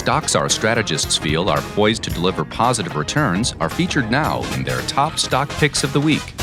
Stocks our strategists feel are poised to deliver positive returns are featured now in their top stock picks of the week.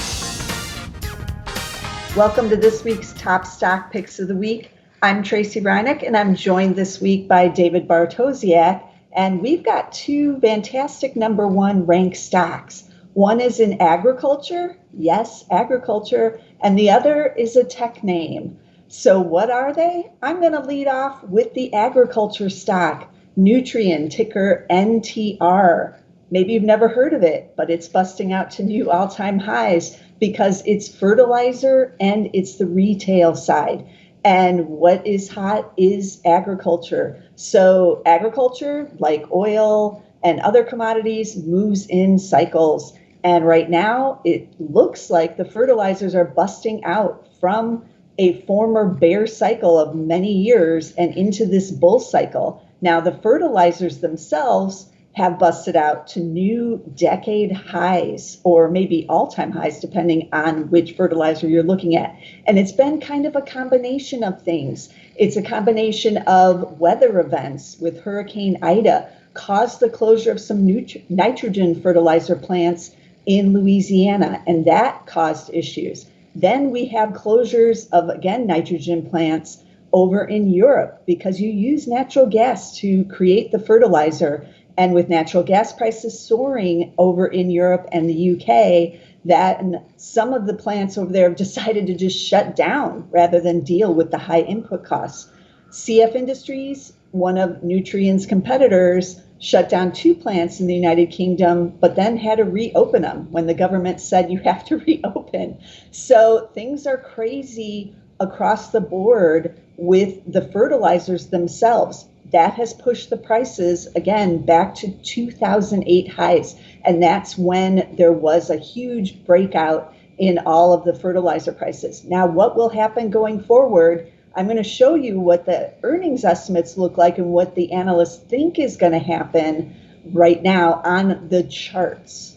Welcome to this week's Top Stock Picks of the Week. I'm Tracy Reinick, and I'm joined this week by David Bartosiak, and we've got two fantastic number one ranked stocks. One is in agriculture, yes, agriculture, and the other is a tech name. So what are they? I'm going to lead off with the agriculture stock, Nutrien, ticker NTR. Maybe you've never heard of it, but it's busting out to new all-time highs because it's fertilizer and it's the retail side. And what is hot is agriculture. So agriculture, like oil and other commodities, moves in cycles. And right now, it looks like the fertilizers are busting out from a former bear cycle of many years and into this bull cycle. Now, the fertilizers themselves have busted out to new decade highs, or maybe all-time highs, depending on which fertilizer you're looking at. And it's been kind of a combination of things. It's a combination of weather events with Hurricane Ida caused the closure of some nitrogen fertilizer plants in Louisiana, and that caused issues. Then we have closures of, again, nitrogen plants over in Europe because you use natural gas to create the fertilizer. And with natural gas prices soaring over in Europe and the UK, that some of the plants over there have decided to just shut down rather than deal with the high input costs. CF Industries, one of Nutrien's competitors, shut down two plants in the United Kingdom, but then had to reopen them when the government said you have to reopen. So things are crazy across the board with the fertilizers themselves. That has pushed the prices, again, back to 2008 highs. And that's when there was a huge breakout in all of the fertilizer prices. Now, what will happen going forward? I'm going to show you what the earnings estimates look like and what the analysts think is going to happen right now on the charts.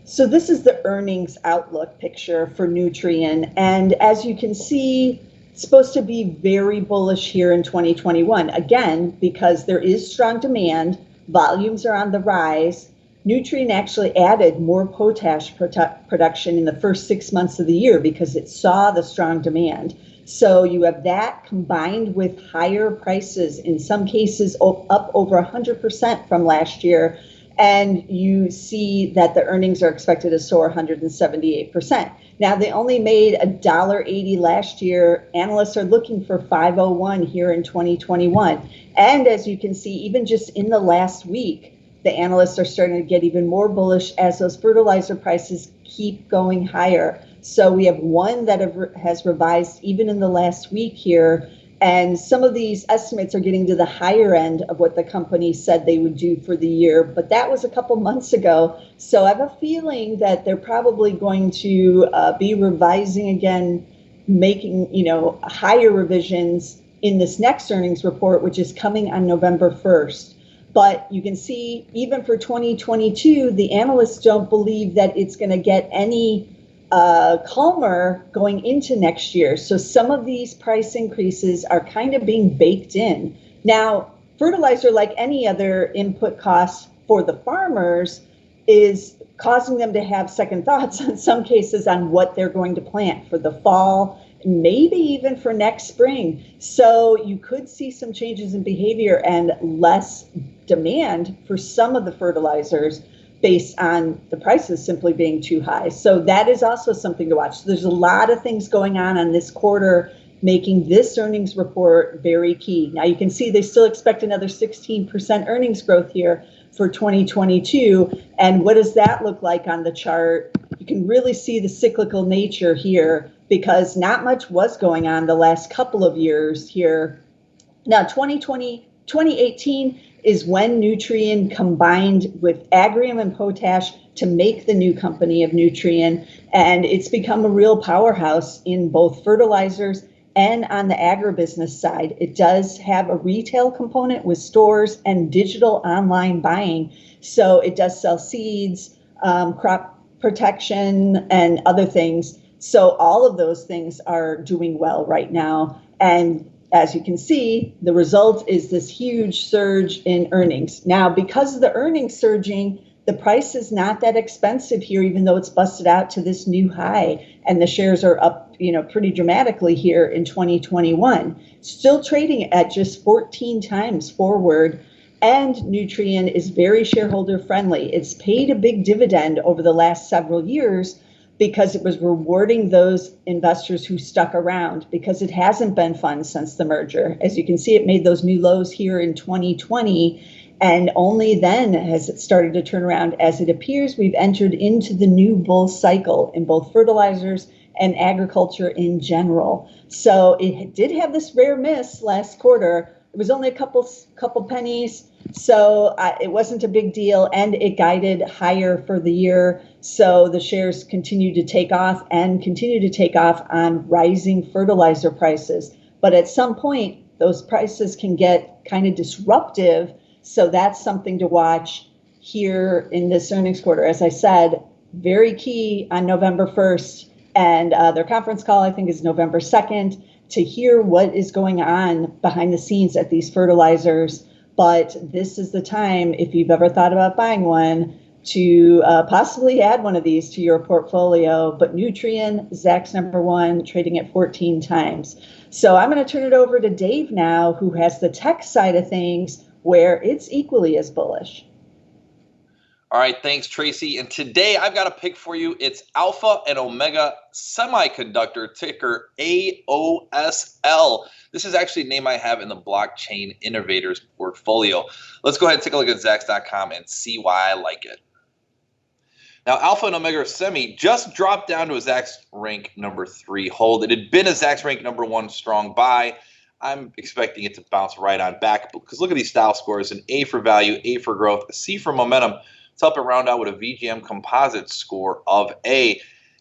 So this is the earnings outlook picture for Nutrien. And as you can see, it's supposed to be very bullish here in 2021. Again, because there is strong demand, volumes are on the rise. Nutrien actually added more potash production in the first 6 months of the year because it saw the strong demand. So you have that combined with higher prices, in some cases up over 100% from last year. And you see that the earnings are expected to soar 178%. Now, they only made $1.80 last year. Analysts are looking for $5.01 here in 2021. And as you can see, even just in the last week, the analysts are starting to get even more bullish as those fertilizer prices keep going higher. So we have one that has revised even in the last week here. And some of these estimates are getting to the higher end of what the company said they would do for the year. But that was a couple months ago. So I have a feeling that they're probably going to be revising again, making, higher revisions in this next earnings report, which is coming on November 1st. But you can see even for 2022, the analysts don't believe that it's going to get any calmer going into next year. So some of these price increases are kind of being baked in. Now, fertilizer, like any other input costs for the farmers, is causing them to have second thoughts in some cases on what they're going to plant for the fall, maybe even for next spring. So you could see some changes in behavior and less demand for some of the fertilizers based on the prices simply being too high. So that is also something to watch. So there's a lot of things going on this quarter, making this earnings report very key. Now you can see they still expect another 16% earnings growth here for 2022. And what does that look like on the chart? You can really see the cyclical nature here because not much was going on the last couple of years here. Now 2018 is when Nutrien combined with Agrium and Potash to make the new company of Nutrien. And it's become a real powerhouse in both fertilizers and on the agribusiness side. It does have a retail component with stores and digital online buying. So it does sell seeds, crop protection, and other things. So all of those things are doing well right now. And as you can see, the result is this huge surge in earnings. Now, because of the earnings surging, the price is not that expensive here, even though it's busted out to this new high, and the shares are up, pretty dramatically here in 2021. Still trading at just 14 times forward, and Nutrien is very shareholder friendly. It's paid a big dividend over the last several years because it was rewarding those investors who stuck around, because it hasn't been fun since the merger. As you can see, it made those new lows here in 2020, and only then has it started to turn around, as it appears we've entered into the new bull cycle in both fertilizers and agriculture in general. So it did have this rare miss last quarter. It was only a couple pennies, so it wasn't a big deal, and it guided higher for the year. So the shares continue to take off on rising fertilizer prices. But at some point, those prices can get kind of disruptive. So that's something to watch here in this earnings quarter. As I said, very key on November 1st, and their conference call, I think, is November 2nd, to hear what is going on behind the scenes at these fertilizers. But this is the time, if you've ever thought about buying one, to possibly add one of these to your portfolio. But Nutrien, Zacks #1, trading at 14 times. So I'm going to turn it over to Dave now, who has the tech side of things, where it's equally as bullish. All right, thanks, Tracy. And today I've got a pick for you. It's Alpha and Omega Semiconductor, ticker AOSL. This is actually a name I have in the Blockchain Innovators portfolio. Let's go ahead and take a look at Zacks.com and see why I like it. Now, Alpha and Omega Semi just dropped down to a Zacks rank #3 hold. It had been a Zacks rank #1 strong buy. I'm expecting it to bounce right on back, because look at these style scores: an A for value, A for growth, a C for momentum. To help it round out with a VGM composite score of A.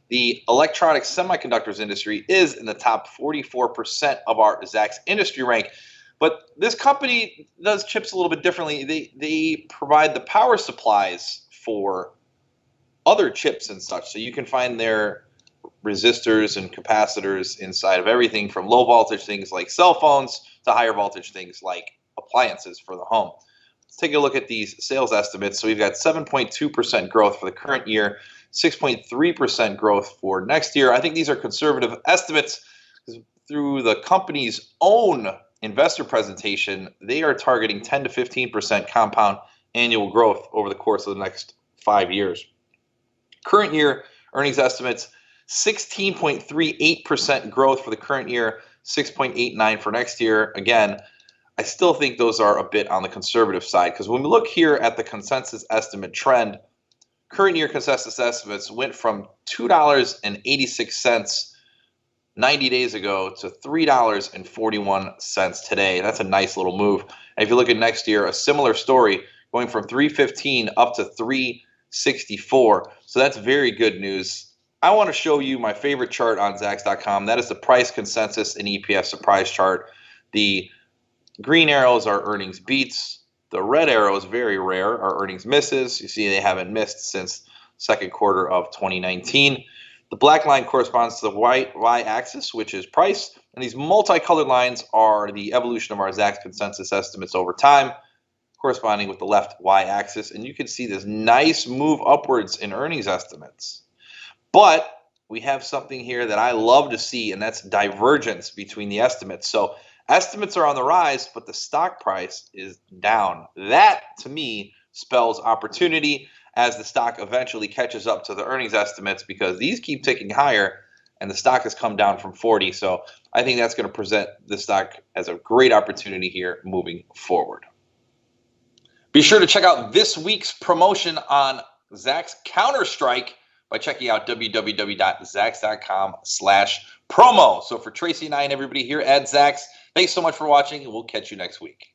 The electronic semiconductors industry is in the top 44% of our Zacks industry rank. But this company does chips a little bit differently. They provide the power supplies for other chips and such. So you can find their resistors and capacitors inside of everything from low voltage things like cell phones to higher voltage things like appliances for the home. Let's take a look at these sales estimates. So we've got 7.2% growth for the current year, 6.3% growth for next year. I think these are conservative estimates, because through the company's own investor presentation, they are targeting 10 to 15% compound annual growth over the course of the next 5 years. Current year earnings estimates, 16.38% growth for the current year, 6.89% for next year. Again, I still think those are a bit on the conservative side, because when we look here at the consensus estimate trend, current year consensus estimates went from $2.86 90 days ago to $3.41 today. That's a nice little move. And if you look at next year, a similar story, going from $3.15 up to $3.64. So that's very good news. I want to show you my favorite chart on Zacks.com. That is the price consensus and EPS surprise chart. The green arrows are earnings beats. The red arrows, very rare, are earnings misses. You see they haven't missed since second quarter of 2019. The black line corresponds to the white y-axis, which is price. And these multicolored lines are the evolution of our Zacks consensus estimates over time, corresponding with the left y-axis. And you can see this nice move upwards in earnings estimates. But we have something here that I love to see, and that's divergence between the estimates. So estimates are on the rise, but the stock price is down. That, to me, spells opportunity as the stock eventually catches up to the earnings estimates, because these keep ticking higher and the stock has come down from 40. So I think that's going to present the stock as a great opportunity here moving forward. Be sure to check out this week's promotion on Zacks Counter-Strike by checking out www.zacks.com/promo. So for Tracy and I and everybody here at Zacks, thanks so much for watching, and we'll catch you next week.